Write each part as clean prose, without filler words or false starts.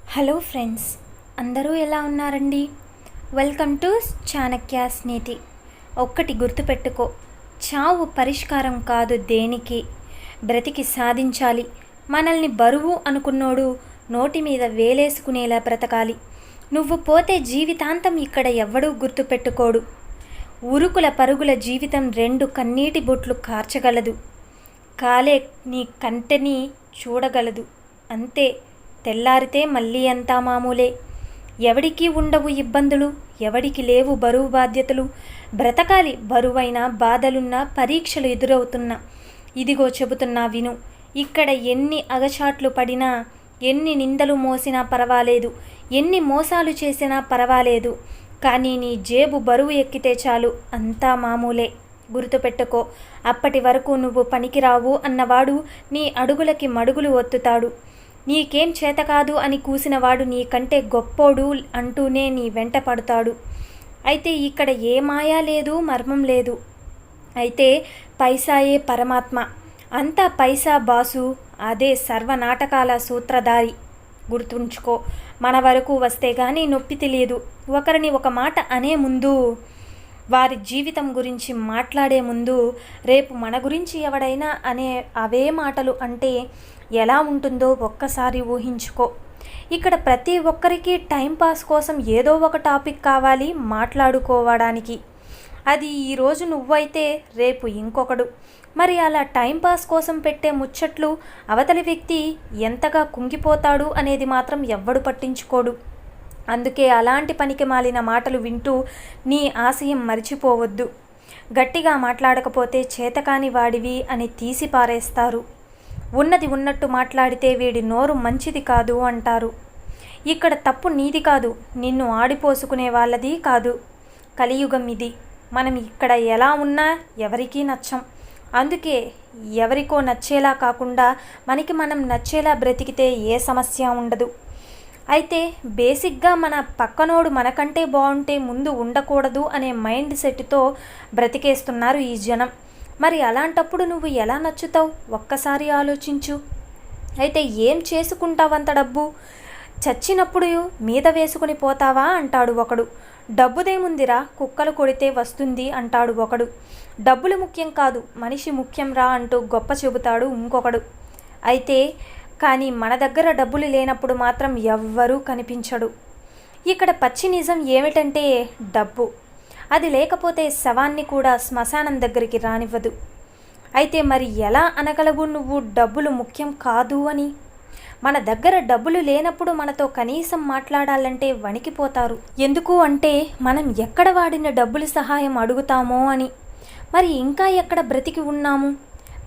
Hello friends, అందరూ ఎలా ఉన్నారండి? వెల్కమ్ టు చాణక్యాస్ నీతి. ఒక్కటి గుర్తుపెట్టుకో, చావు పరిష్కారం కాదు దేనికి, బ్రతికి సాధించాలి. మనల్ని బరువు అనుకున్నోడు నోటి మీద వేలేసుకునేలా బ్రతకాలి. నువ్వు పోతే జీవితాంతం ఇక్కడ ఎవ్వడూ గుర్తుపెట్టుకోడు. ఉరుకుల పరుగుల జీవితం 2 కన్నీటి బొట్లు కార్చగలదు. కాలే నీ కంటని చూడగలదు. అంతే. తెల్లారితే మళ్ళీ అంతా మామూలే. ఎవడికి ఉండవు ఇబ్బందులు, ఎవడికి లేవు బరువు బాధ్యతలు. బ్రతకాలి బరువైన బాధలున్నా, పరీక్షలు ఎదురవుతున్నా. ఇదిగో చెబుతున్నా విను. ఇక్కడ ఎన్ని అగచాట్లు పడినా, ఎన్ని నిందలు మోసినా పర్వాలేదు, ఎన్ని మోసాలు చేసినా పర్వాలేదు, కానీ నీ జేబు బరువు ఎక్కితే చాలు, అంతా మామూలే. గుర్తుపెట్టుకో, అప్పటి వరకు నువ్వు పనికిరావు అన్నవాడు నీ అడుగులకి మడుగులు ఒత్తుతాడు. నీకేం చేతకాదు అని కూసినవాడు నీకంటే గొప్పోడు అంటూనే నీ వెంట పడతాడు. అయితే ఇక్కడ ఏ మాయా లేదు, మర్మం లేదు. అయితే పైసాయే పరమాత్మ. అంతా పైసా బాసు, అదే సర్వనాటకాల సూత్రధారి. గుర్తుంచుకో, మన వరకు వస్తే గానీ నొప్పి తెలియదు. ఒకరిని ఒక మాట అనే ముందు, వారి జీవితం గురించి మాట్లాడే ముందు, రేపు మన గురించి ఎవడైనా అనే అవే మాటలు అంటే ఎలా ఉంటుందో ఒక్కసారి ఊహించుకో. ఇక్కడ ప్రతి ఒక్కరికి టైంపాస్ కోసం ఏదో ఒక టాపిక్ కావాలి మాట్లాడుకోవడానికి. అది ఈరోజు నువ్వైతే రేపు ఇంకొకడు. మరి అలా టైంపాస్ కోసం పెట్టే ముచ్చట్లు అవతలి వ్యక్తి ఎంతగా కుంగిపోతాడు అనేది మాత్రం ఎవ్వడు పట్టించుకోడు. అందుకే అలాంటి పనికి మాలిన మాటలు వింటూ నీ ఆశయం మరిచిపోవద్దు. గట్టిగా మాట్లాడకపోతే చేతకాని వాడివి అని తీసి పారేస్తారు. ఉన్నది ఉన్నట్టు మాట్లాడితే వీడి నోరు మంచిది కాదు అంటారు. ఇక్కడ తప్పు నీది కాదు, నిన్ను ఆడిపోసుకునే వాళ్ళది కాదు. కలియుగం ఇది. మనం ఇక్కడ ఎలా ఉన్నా ఎవరికీ నచ్చం. అందుకే ఎవరికో నచ్చేలా కాకుండా మనకి మనం నచ్చేలా బ్రతికితే ఏ సమస్య ఉండదు. అయితే బేసిక్గా మన పక్కనోడు మనకంటే బాగుంటే ముందు ఉండకూడదు అనే మైండ్ సెట్తో బ్రతికేస్తున్నారు ఈ జనం. మరి అలాంటప్పుడు నువ్వు ఎలా నచ్చుతావు ఒక్కసారి ఆలోచించు. అయితే ఏం చేసుకుంటావంత డబ్బు? చచ్చినప్పుడు మీద వేసుకుని పోతావా అంటాడు ఒకడు. డబ్బుదేముందిరా, కుక్కలు కొడితే వస్తుంది అంటాడు ఒకడు. డబ్బులు ముఖ్యం కాదు, మనిషి ముఖ్యం రా అంటూ గొప్ప చెబుతాడు ఇంకొకడు. అయితే కానీ మన దగ్గర డబ్బులు లేనప్పుడు మాత్రం ఎవ్వరూ కనిపించడు. ఇక్కడ పచ్చి నిజం ఏమిటంటే డబ్బు. అది లేకపోతే శవాన్ని కూడా శ్మశానం దగ్గరికి రానివ్వదు. అయితే మరి ఎలా అనగలవు నువ్వు డబ్బులు ముఖ్యం కాదు అని? మన దగ్గర డబ్బులు లేనప్పుడు మనతో కనీసం మాట్లాడాలంటే వణికిపోతారు. ఎందుకు అంటే మనం ఎక్కడ వాడిన డబ్బులు సహాయం అడుగుతామో అని. మరి ఇంకా ఎక్కడ బ్రతికి ఉన్నాము?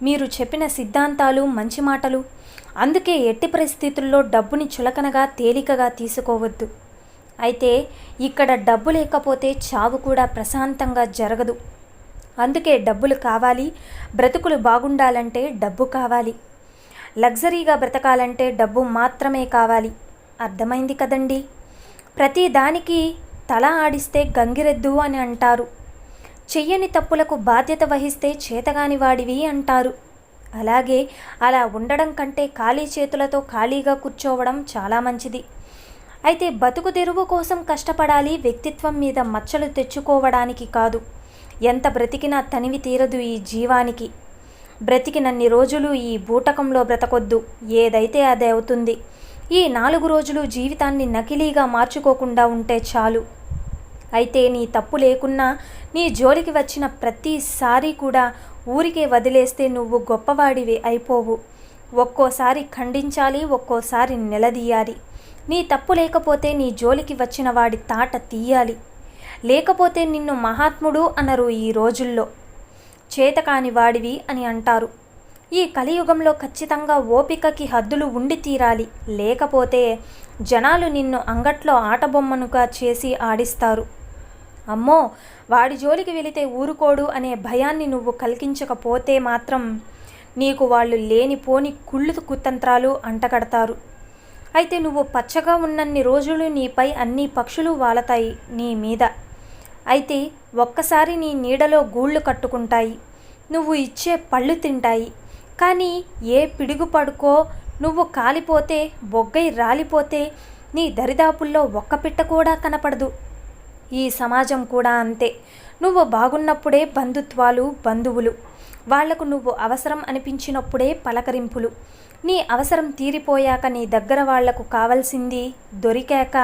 మీరు చెప్పిన సిద్ధాంతాలు మంచి మాటలు. అందుకే ఎట్టి పరిస్థితుల్లో డబ్బుని చులకనగా తేలికగా తీసుకోవద్దు. అయితే ఇక్కడ డబ్బు లేకపోతే చావు కూడా ప్రశాంతంగా జరగదు. అందుకే డబ్బులు కావాలి. బ్రతుకులు బాగుండాలంటే డబ్బు కావాలి. లగ్జరీగా బ్రతకాలంటే డబ్బు మాత్రమే కావాలి. అర్థమైంది కదండి? ప్రతి దానికి తల ఆడిస్తే గంగిరెద్దు అని అంటారు. చెయ్యని తప్పులకు బాధ్యత వహిస్తే చేతగాని వాడివి అంటారు. అలాగే అలా ఉండడం కంటే ఖాళీ చేతులతో ఖాళీగా కూర్చోవడం చాలా మంచిది. అయితే బతుకు తెరువు కోసం కష్టపడాలి, వ్యక్తిత్వం మీద మచ్చలు తెచ్చుకోవడానికి కాదు. ఎంత బ్రతికినా తనివి తీరదు ఈ జీవానికి. బ్రతికినన్ని రోజులు ఈ బూటకంలో బ్రతకొద్దు. ఏదైతే అదే అవుతుంది. ఈ 4 రోజులు జీవితాన్ని నకిలీగా మార్చుకోకుండా ఉంటే చాలు. అయితే నీ తప్పు లేకున్నా నీ జోలికి వచ్చిన ప్రతిసారి కూడా ఊరికే వదిలేస్తే నువ్వు గొప్పవాడివి అయిపోవు. ఒక్కోసారి ఖండించాలి, ఒక్కోసారి నిలదీయాలి. నీ తప్పు లేకపోతే నీ జోలికి వచ్చిన వాడి తాట తీయాలి. లేకపోతే నిన్ను మహాత్ముడు అనరు. ఈ రోజుల్లో చేతకాని వాడివి అని అంటారు. ఈ కలియుగంలో ఖచ్చితంగా ఓపికకి హద్దులు ఉండి తీరాలి. లేకపోతే జనాలు నిన్ను అంగట్లో ఆటబొమ్మనుగా చేసి ఆడిస్తారు. అమ్మో, వాడి జోలికి వెళితే ఊరుకోడు అనే భయాన్ని నువ్వు కలిగించకపోతే మాత్రం నీకు వాళ్ళు లేనిపోని కుళ్ళు కుతంత్రాలు అంటగడతారు. అయితే నువ్వు పచ్చగా ఉన్నన్ని రోజులు నీపై అన్ని పక్షులు వాలతాయి నీ మీద. అయితే ఒక్కసారి నీ నీడలో గూళ్ళు కట్టుకుంటాయి. నువ్వు ఇచ్చే పళ్ళు తింటాయి. కానీ ఏ పిడుగు పడుకో నువ్వు కాలిపోతే, బొగ్గై రాలిపోతే నీ దరిదాపుల్లో ఒక్క పిట్ట కూడా కనపడదు. ఈ సమాజం కూడా అంతే. నువ్వు బాగున్నప్పుడే బంధుత్వాలు, బంధువులు. వాళ్లకు నువ్వు అవసరం అనిపించినప్పుడే పలకరింపులు. నీ అవసరం తీరిపోయాక నీ దగ్గర వాళ్లకు కావలసింది దొరికాక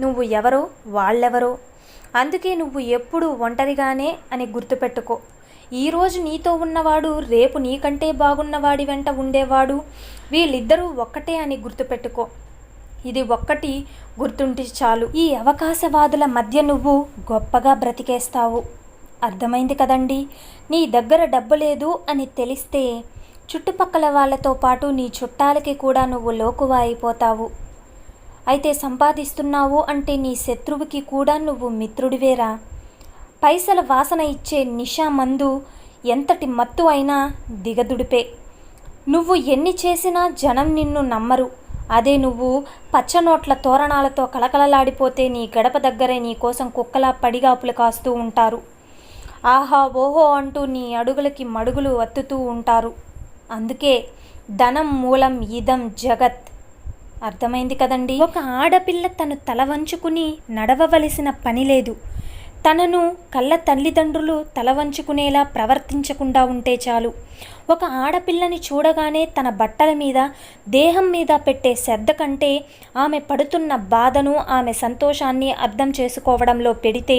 నువ్వు ఎవరో వాళ్ళెవరో. అందుకే నువ్వు ఎప్పుడూ ఒంటరిగానే అని గుర్తుపెట్టుకో. ఈరోజు నీతో ఉన్నవాడు రేపు నీకంటే బాగున్నవాడి వెంట ఉండేవాడు. వీళ్ళిద్దరూ ఒక్కటే అని గుర్తుపెట్టుకో. ఇది ఒక్కటి గుర్తుంటే చాలు. ఈ అవకాశవాదుల మధ్య నువ్వు గొప్పగా బ్రతికేస్తావు. అర్థమైంది కదండి? నీ దగ్గర డబ్బు లేదు అని తెలిస్తే చుట్టుపక్కల వాళ్ళతో పాటు నీ చుట్టాలకి కూడా నువ్వు లోకువా అయిపోతావు. అయితే సంపాదిస్తున్నావు అంటే నీ శత్రువుకి కూడా నువ్వు మిత్రుడివేరా. పైసల వాసన ఇచ్చే నిషా మందు ఎంతటి మత్తు అయినా దిగదుడిపే. నువ్వు ఎన్ని చేసినా జనం నిన్ను నమ్మరు. అదే నువ్వు పచ్చనోట్ల తోరణాలతో కలకలలాడిపోతే నీ గడప దగ్గరే నీ కోసం కుక్కలా పడిగాపులు కాస్తూ ఉంటారు. ఆహా ఓహో అంటూ నీ అడుగులకి మడుగులు అత్తుతూ ఉంటారు. అందుకే ధనం మూలం ఇదం జగత్. అర్థమైంది కదండి? ఒక ఆడపిల్ల తను తల వంచుకుని నడవవలసిన పని లేదు. తనను కళ్ళ తల్లిదండ్రులు తల వంచుకునేలా ప్రవర్తించకుండా ఉంటే చాలు. ఒక ఆడపిల్లని చూడగానే తన బట్టల మీద, దేహం మీద పెట్టే శ్రద్ధ కంటే ఆమె పడుతున్న బాధను, ఆమె సంతోషాన్ని అర్థం చేసుకోవడంలో పెడితే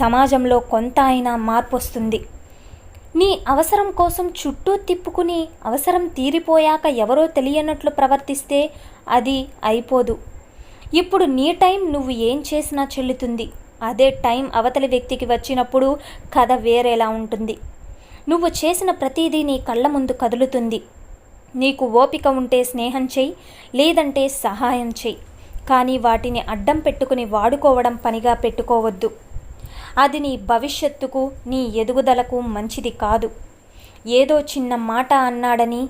సమాజంలో కొంత అయినా మార్పు వస్తుంది. నీ అవసరం కోసం చుట్టూ తిప్పుకుని అవసరం తీరిపోయాక ఎవరో తెలియనట్లు ప్రవర్తిస్తే అది అయిపోదు. ఇప్పుడు నీ టైం నువ్వు ఏం చేసినా చెల్లుతుంది. అదే టైం అవతలి వ్యక్తికి వచ్చినప్పుడు కథ వేరేలా ఉంటుంది. నువ్వు చేసిన ప్రతిదీ నీ కళ్ళ ముందు కదులుతుంది. నీకు ఓపిక ఉంటే స్నేహం చెయ్యి, లేదంటే సహాయం చెయ్యి. కానీ వాటిని అడ్డం పెట్టుకుని వాడుకోవడం పనిగా పెట్టుకోవద్దు. అది నీ భవిష్యత్తుకు, నీ ఎదుగుదలకు మంచిది కాదు. ఏదో చిన్న మాట అన్నాడని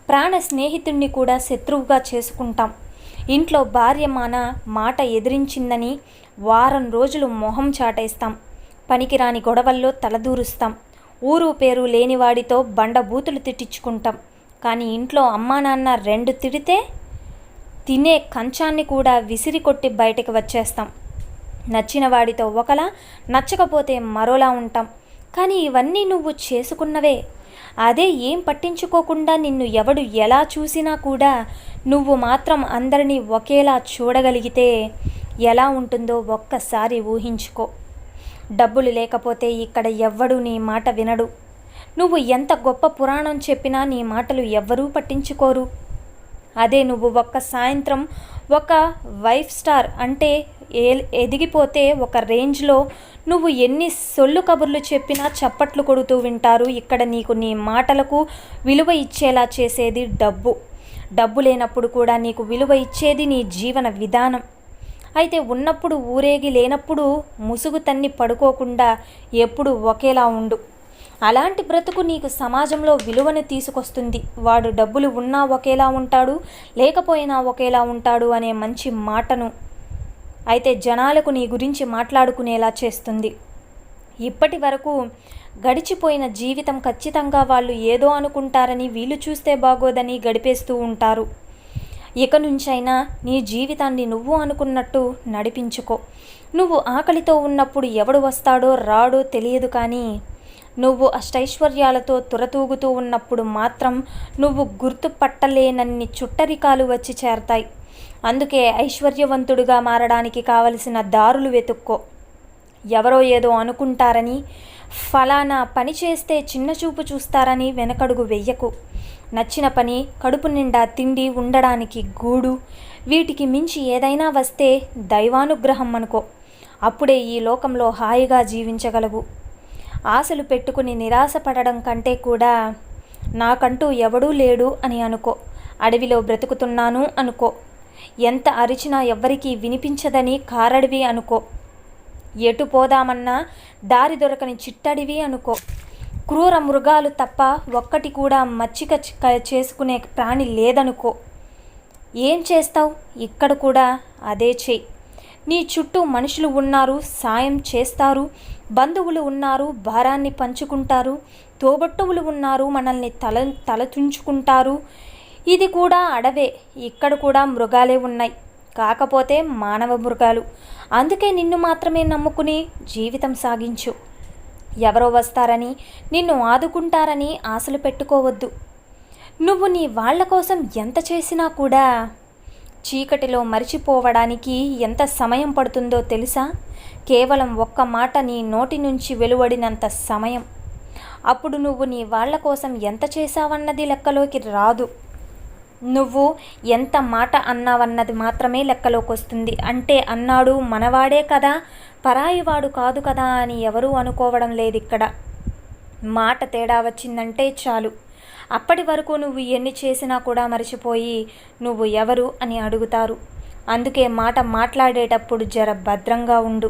ప్రాణ స్నేహితుణ్ణి కూడా శత్రువుగా చేసుకుంటాం. ఇంట్లో భార్య మాట ఎదిరించిందని వారం రోజులు మొహం చాటేస్తాం. పనికిరాని గొడవల్లో తలదూరుస్తాం. ఊరు పేరు లేనివాడితో బండబూతులు తిట్టించుకుంటాం. కానీ ఇంట్లో అమ్మా నాన్న 2 తిడితే తినే కంచాన్ని కూడా విసిరి కొట్టి బయటకు వచ్చేస్తాం. నచ్చిన వాడితో ఒకలా, నచ్చకపోతే మరోలా ఉంటాం. కానీ ఇవన్నీ నువ్వు చేసుకున్నవే. అదే ఏం పట్టించుకోకుండా నిన్ను ఎవడు ఎలా చూసినా కూడా నువ్వు మాత్రం అందరినీ ఒకేలా చూడగలిగితే ఎలా ఉంటుందో ఒక్కసారి ఊహించుకో. డబ్బులు లేకపోతే ఇక్కడ ఎవ్వడూ నీ మాట వినడు. నువ్వు ఎంత గొప్ప పురాణం చెప్పినా నీ మాటలు ఎవ్వరూ పట్టించుకోరు. అదే నువ్వు ఒక్క సాయంత్రం ఒక 5 స్టార్ అంటే ఎదిగిపోతే ఒక రేంజ్లో నువ్వు ఎన్ని సొల్లు కబుర్లు చెప్పినా చప్పట్లు కొడుతూ వింటారు. ఇక్కడ నీకు నీ మాటలకు విలువ ఇచ్చేలా చేసేది డబ్బు. డబ్బు లేనప్పుడు కూడా నీకు విలువ ఇచ్చేది నీ జీవన విధానం. అయితే ఉన్నప్పుడు ఊరేగి, లేనప్పుడు ముసుగు తన్ని పడుకోకుండా ఎప్పుడు ఒకేలా ఉండు. అలాంటి బ్రతుకు నీకు సమాజంలో విలువను తీసుకొస్తుంది. వాడు డబ్బులు ఉన్నా ఒకేలా ఉంటాడు, లేకపోయినా ఒకేలా ఉంటాడు అనే మంచి మాటను అయితే జనాలకు నీ గురించి మాట్లాడుకునేలా చేస్తుంది. ఇప్పటి వరకు గడిచిపోయిన జీవితం ఖచ్చితంగా వాళ్ళు ఏదో అనుకుంటారని, వీళ్ళు చూస్తే బాగోదని గడిపేస్తూ ఉంటారు. ఇక నుంచైనా నీ జీవితాన్ని నువ్వు అనుకున్నట్టు నడిపించుకో. నువ్వు ఆకలితో ఉన్నప్పుడు ఎవడు వస్తాడో రాడో తెలియదు, కానీ నువ్వు అష్టైశ్వర్యాలతో తురతూగుతూ ఉన్నప్పుడు మాత్రం నువ్వు గుర్తుపట్టలేనన్ని చుట్టరికాలు వచ్చి చేరతాయి. అందుకే ఐశ్వర్యవంతుడిగా మారడానికి కావలసిన దారులు వెతుక్కో. ఎవరో ఏదో అనుకుంటారని, ఫలానా పని చేస్తే చిన్నచూపు చూస్తారని వెనకడుగు వెయ్యకు. నచ్చిన పని, కడుపు నిండా తిండి, ఉండడానికి గూడు, వీటికి మించి ఏదైనా వస్తే దైవానుగ్రహం అనుకో. అప్పుడే ఈ లోకంలో హాయిగా జీవించగలవు. ఆశలు పెట్టుకుని నిరాశపడడం కంటే కూడా నాకంటూ ఎవడూ లేడు అని అనుకో. అడవిలో బ్రతుకుతున్నాను అనుకో. ఎంత అరిచినా ఎవ్వరికీ వినిపించదని కారడివి అనుకో. ఎటు పోదామన్నా దారి దొరకని చిట్టడివి అనుకో. క్రూర మృగాలు తప్ప ఒక్కటి కూడా మచ్చిక చేసుకునే ప్రాణి లేదనుకో. ఏం చేస్తావు? ఇక్కడ కూడా అదే చెయ్యి. నీ చుట్టూ మనుషులు ఉన్నారు, సాయం చేస్తారు. బంధువులు ఉన్నారు, భారాన్ని పంచుకుంటారు. తోబట్టువులు ఉన్నారు, మనల్ని తలతుంచుకుంటారు. ఇది కూడా అడవే, ఇక్కడ కూడా మృగాలే ఉన్నాయి. కాకపోతే మానవ మృగాలు. అందుకే నిన్ను మాత్రమే నమ్ముకుని జీవితం సాగించు. ఎవరో వస్తారని, నిన్ను ఆదుకుంటారని ఆశలు పెట్టుకోవద్దు. నువ్వు నీ వాళ్ళ కోసం ఎంత చేసినా కూడా చీకటిలో మరిచిపోవడానికి ఎంత సమయం పడుతుందో తెలుసా? కేవలం ఒక్క మాట నీ నోటి నుంచి వెలువడినంత సమయం. అప్పుడు నువ్వు నీ వాళ్ళ కోసం ఎంత చేశావన్నది లెక్కలోకి రాదు. నువ్వు ఎంత మాట అన్నావన్నది మాత్రమే లెక్కలోకి వస్తుంది. అంటే అన్నాడు మనవాడే కదా, పరాయివాడు కాదు కదా అని ఎవరూ అనుకోవడం లేదు ఇక్కడ. మాట తేడా వచ్చిందంటే చాలు, అప్పటి వరకు నువ్వు ఎన్ని చేసినా కూడా మర్చిపోయి నువ్వు ఎవరు అని అడుగుతారు. అందుకే మాట మాట్లాడేటప్పుడు జర భద్రంగా ఉండు.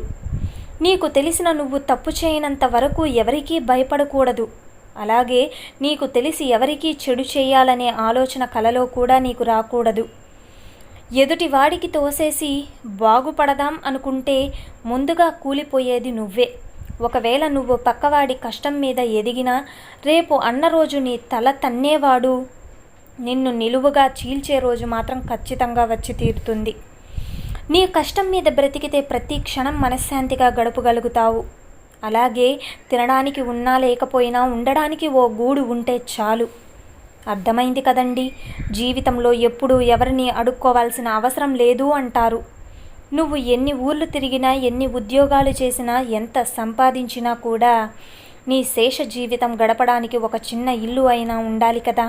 నీకు తెలిసిన నువ్వు తప్పు చేయనంత వరకు ఎవరికీ భయపడకూడదు. అలాగే నీకు తెలిసి ఎవరికీ చెడు చేయాలనే ఆలోచన కలలో కూడా నీకు రాకూడదు. ఎదుటి వాడికి తోసేసి బాగుపడదాం అనుకుంటే ముందుగా కూలిపోయేది నువ్వే. ఒకవేళ నువ్వు పక్కవాడి కష్టం మీద ఎదిగినా రేపు అన్న రోజు నీ తల తన్నేవాడు నిన్ను నిలువుగా చీల్చే రోజు మాత్రం ఖచ్చితంగా వచ్చి తీరుతుంది. నీ కష్టం మీద బ్రతికితే ప్రతి క్షణం మనశ్శాంతిగా గడపగలుగుతావు. అలాగే తినడానికి ఉన్నా లేకపోయినా ఉండడానికి ఓ గూడు ఉంటే చాలు. అర్థమైంది కదండి? జీవితంలో ఎప్పుడూ ఎవరిని అడుక్కోవాల్సిన అవసరం లేదు అంటారు. నువ్వు ఎన్ని ఊర్లు తిరిగినా, ఎన్ని ఉద్యోగాలు చేసినా, ఎంత సంపాదించినా కూడా నీ శేష జీవితం గడపడానికి ఒక చిన్న ఇల్లు అయినా ఉండాలి కదా.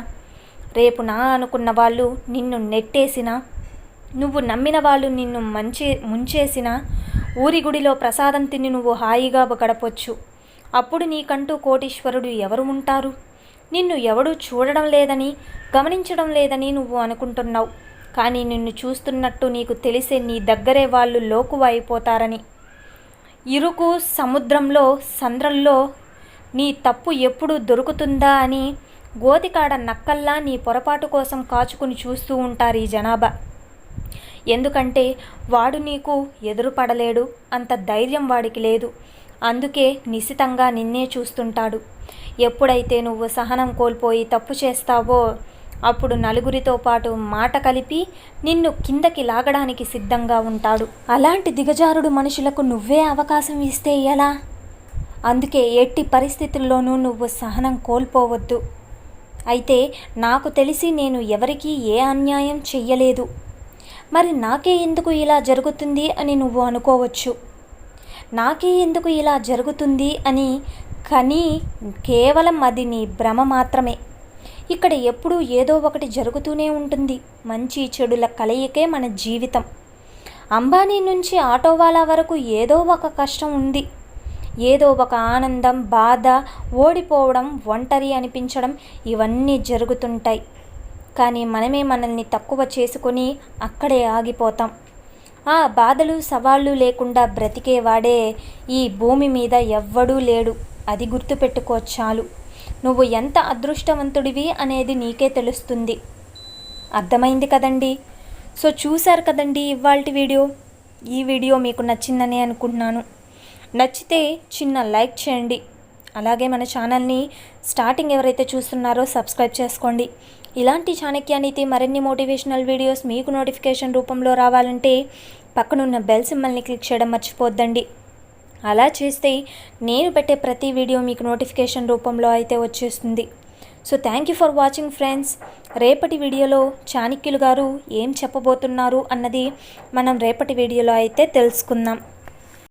రేపు నా అనుకున్న వాళ్ళు నిన్ను నెట్టేసినా, నువ్వు నమ్మిన వాళ్ళు నిన్ను ముంచేసినా, ఊరి గుడిలో ప్రసాదం తిని నువ్వు హాయిగా గడపొచ్చు. అప్పుడు నీకంటూ కోటీశ్వరుడు ఎవరు ఉంటారు? నిన్ను ఎవడూ చూడడం లేదని, గమనించడం లేదని నువ్వు అనుకుంటున్నావు. కానీ నిన్ను చూస్తున్నట్టు నీకు తెలిసే నీ దగ్గరే వాళ్ళు లోకువ అయిపోతారని. ఇరుకు సముద్రంలో సంద్రంలో నీ తప్పు ఎప్పుడు దొరుకుతుందా అని గోతికాడ నక్కల్లా నీ పొరపాటు కోసం కాచుకుని చూస్తూ ఉంటారు ఈ జనాభా. ఎందుకంటే వాడు నీకు ఎదురుపడలేడు, అంత ధైర్యం వాడికి లేదు. అందుకే నిశితంగా నిన్నే చూస్తుంటాడు. ఎప్పుడైతే నువ్వు సహనం కోల్పోయి తప్పు చేస్తావో అప్పుడు నలుగురితో పాటు మాట కలిపి నిన్ను కిందకి లాగడానికి సిద్ధంగా ఉంటాడు. అలాంటి దిగజారుడు మనుషులకు నువ్వే అవకాశం ఇస్తే ఎలా? అందుకే ఎట్టి పరిస్థితుల్లోనూ నువ్వు సహనం కోల్పోవద్దు. అయితే నాకు తెలిసి నేను ఎవరికీ ఏ అన్యాయం చెయ్యలేదు, మరి నాకే ఎందుకు ఇలా జరుగుతుంది అని నువ్వు అనుకోవచ్చు. నాకే ఎందుకు ఇలా జరుగుతుంది అని కానీ కేవలం అది నీ భ్రమ మాత్రమే. ఇక్కడ ఎప్పుడూ ఏదో ఒకటి జరుగుతూనే ఉంటుంది. మంచి చెడుల కలయికే మన జీవితం. అంబానీ నుంచి ఆటోవాలా వరకు ఏదో ఒక కష్టం ఉంది. ఏదో ఒక ఆనందం, బాధ, ఓడిపోవడం, ఒంటరి అనిపించడం ఇవన్నీ జరుగుతుంటాయి. కానీ మనమే మనల్ని తక్కువ చేసుకొని అక్కడే ఆగిపోతాం. ఆ బాధలు సవాళ్ళు లేకుండా బ్రతికేవాడే ఈ భూమి మీద ఎవ్వడూ లేడు. అది గుర్తుపెట్టుకో చాలు. నువ్వు ఎంత అదృష్టవంతుడివి అనేది నీకే తెలుస్తుంది. అర్థమైంది కదండి? సో చూశారు కదండి ఇవాల్టి వీడియో. ఈ వీడియో మీకు నచ్చిందని అనుకుంటున్నాను. నచ్చితే చిన్న లైక్ చేయండి. అలాగే మన ఛానల్ని స్టార్టింగ్ ఎవరైతే చూస్తున్నారో సబ్స్క్రైబ్ చేసుకోండి. ఇలాంటి చాణక్య మరిన్ని మోటివేషనల్ వీడియోస్ మీకు నోటిఫికేషన్ రూపంలో రావాలంటే పక్కనున్న బెల్ సింబల్ని క్లిక్ చేయడం మర్చిపోద్దండి. అలా చేస్తే నేను పెట్టే ప్రతి వీడియో మీకు నోటిఫికేషన్ రూపంలో అయితే వచ్చేస్తుంది. So thank you for watching friends. రేపటి వీడియోలో చాణక్యులు గారు ఏం చెప్పబోతున్నారు అన్నది మనం రేపటి వీడియోలో అయితే తెలుసుకుందాం.